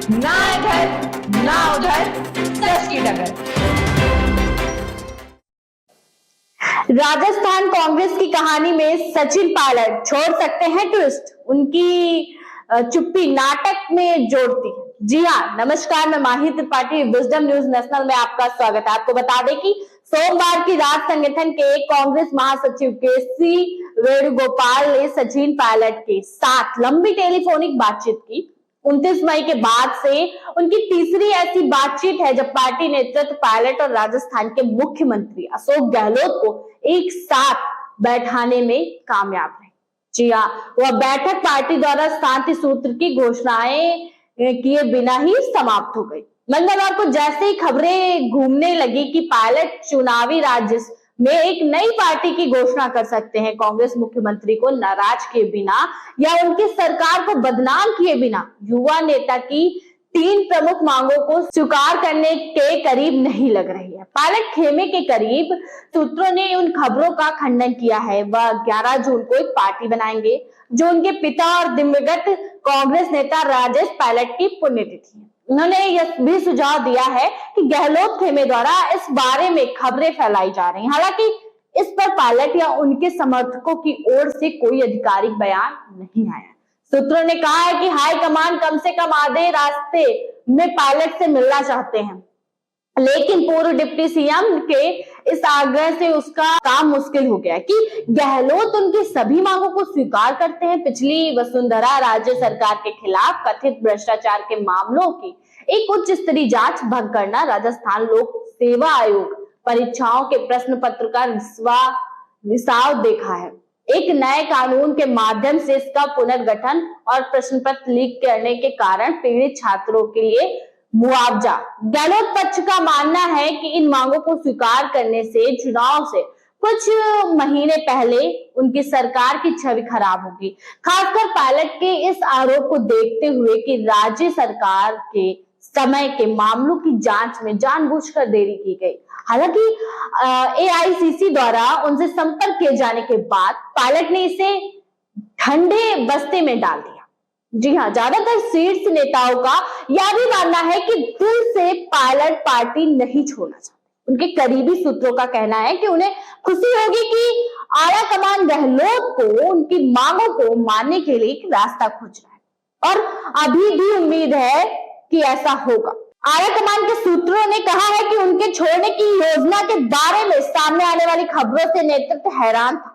ना इधर ना उधर, सच की डगर। राजस्थान कांग्रेस की कहानी में सचिन पायलट छोड़ सकते हैं ट्विस्ट, उनकी चुप्पी नाटक में जोड़ती है। जी हाँ, नमस्कार, मैं माही त्रिपाठी, विजडम न्यूज नेशनल में आपका स्वागत है। आपको बता दें कि सोमवार की रात संगठन के कांग्रेस महासचिव के वेणुगोपाल ने सचिन पायलट के साथ लंबी टेलीफोनिक बातचीत की। 29 मई के बाद से उनकी तीसरी ऐसी बातचीत है जब पार्टी नेतृत्व पायलट और राजस्थान के मुख्यमंत्री अशोक गहलोत को एक साथ बैठाने में कामयाब रहे। जी हाँ, वह बैठक पार्टी द्वारा शांति सूत्र की घोषणाएं किए बिना ही समाप्त हो गई। मंगलवार को जैसे ही खबरें घूमने लगी कि पायलट चुनावी राज्य में एक नई पार्टी की घोषणा कर सकते हैं, कांग्रेस मुख्यमंत्री को नाराज किए बिना या उनकी सरकार को बदनाम किए बिना युवा नेता की 3 प्रमुख मांगों को स्वीकार करने के करीब नहीं लग रही है। पायलट खेमे के करीब सूत्रों ने उन खबरों का खंडन किया है। वह 11 जून को एक पार्टी बनाएंगे जो उनके पिता और दिवंगत कांग्रेस नेता राजेश पायलट की पुण्यतिथि है। उन्होंने यह भी सुझाव दिया है कि गहलोत खेमे द्वारा इस बारे में खबरें फैलाई जा रही हैं। हालांकि इस पर पायलट या उनके समर्थकों की ओर से कोई आधिकारिक बयान नहीं आया। सूत्रों ने कहा है कि हाईकमान कम से कम आधे रास्ते में पायलट से मिलना चाहते हैं, लेकिन पूर्व डिप्टी सीएम के इस आग्रह से उसका काम मुश्किल हो गया कि गहलोत उनकी सभी मांगों को स्वीकार करते हैं। पिछली वसुंधरा राज्य सरकार के खिलाफ कथित भ्रष्टाचार के मामलों की एक उच्च स्तरीय जांच भंग करना, राजस्थान लोक सेवा आयोग परीक्षाओं के प्रश्न पत्र का रिसाव देखा है। एक नए कानून के माध्यम से इसका पुनर्गठन और प्रश्न पत्र लीक करने के कारण पीड़ित छात्रों के लिए मुआवजा। गहलोत पक्ष का मानना है कि इन मांगों को स्वीकार करने से चुनाव से कुछ महीने पहले उनकी सरकार की छवि खराब होगी, खासकर पायलट के इस आरोप को देखते हुए कि राज्य सरकार के समय के मामलों की जांच में जानबूझकर देरी की गई। हालांकि एआईसीसी द्वारा उनसे संपर्क किए जाने के बाद पायलट ने इसे ठंडे बस्ते में डाल दिया। जी हाँ, ज्यादातर शीर्ष नेताओं का यह भी मानना है कि दिल से पायलट पार्टी नहीं छोड़ना चाहते। उनके करीबी सूत्रों का कहना है कि उन्हें खुशी होगी कि आला कमान गहलोत को उनकी मांगों को मानने के लिए एक रास्ता खोज रहा है और अभी भी उम्मीद है कि ऐसा होगा। आला कमान के सूत्रों ने कहा है कि उनके छोड़ने की योजना के बारे में सामने आने वाली खबरों से नेतृत्व हैरान था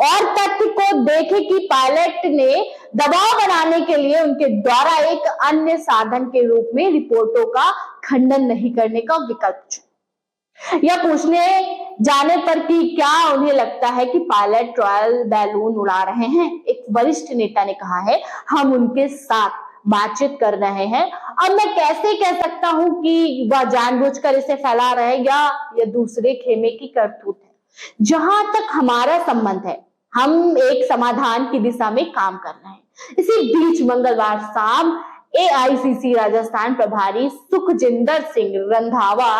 और तथ्य को देखे कि पायलट ने दबाव बनाने के लिए उनके द्वारा एक अन्य साधन के रूप में रिपोर्टों का खंडन नहीं करने का विकल्प चुना। यह पूछने जाने पर कि क्या उन्हें लगता है कि पायलट रॉयल बैलून उड़ा रहे हैं, एक वरिष्ठ नेता ने कहा है, हम उनके साथ बातचीत कर रहे हैं। अब मैं कैसे कह सकता हूं कि वह जानबूझकर इसे फैला रहे या यह दूसरे खेमे की करतूत है। जहां तक हमारा संबंध है, हम एक समाधान की दिशा में काम कर रहे हैं। इसी बीच मंगलवार शाम एआईसीसी राजस्थान प्रभारी सुखजिंदर सिंह रंधावा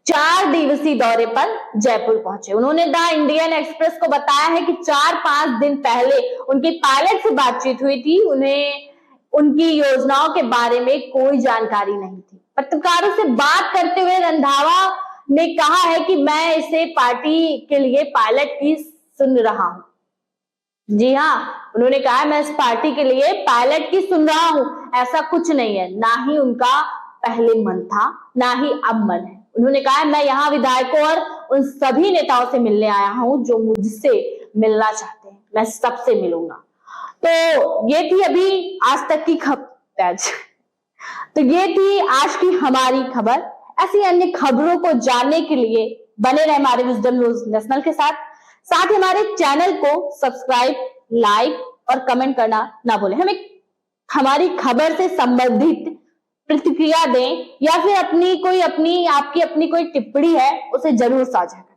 4 दिवसीय दौरे पर जयपुर पहुंचे। उन्होंने द इंडियन एक्सप्रेस को बताया है कि 4-5 दिन पहले उनकी पायलट से बातचीत हुई थी। उन्हें उनकी योजनाओं के बारे में कोई जानकारी नहीं थी। पत्रकारों से बात करते हुए रंधावा ने कहा है कि मैं इसे पार्टी के लिए पायलट की सुन रहा हूं। जी हाँ, उन्होंने कहा मैं इस पार्टी के लिए पायलट की सुन रहा हूं, ऐसा कुछ नहीं है। ना ही उनका पहले मन था, ना ही अब मन है। उन्होंने कहा मैं यहाँ विधायकों और उन सभी नेताओं से मिलने आया हूं जो मुझसे मिलना चाहते हैं, मैं सबसे मिलूंगा। तो ये थी अभी आज तक की खबर। तो ये थी आज की हमारी खबर। ऐसी अन्य खबरों को जानने के लिए बने रहे हमारे विजडम न्यूज नेशनल के साथ ही हमारे चैनल को सब्सक्राइब, लाइक और कमेंट करना ना भूलें। हमें हमारी खबर से संबंधित प्रतिक्रिया दें या फिर आपकी अपनी कोई टिप्पणी है उसे जरूर साझा करें।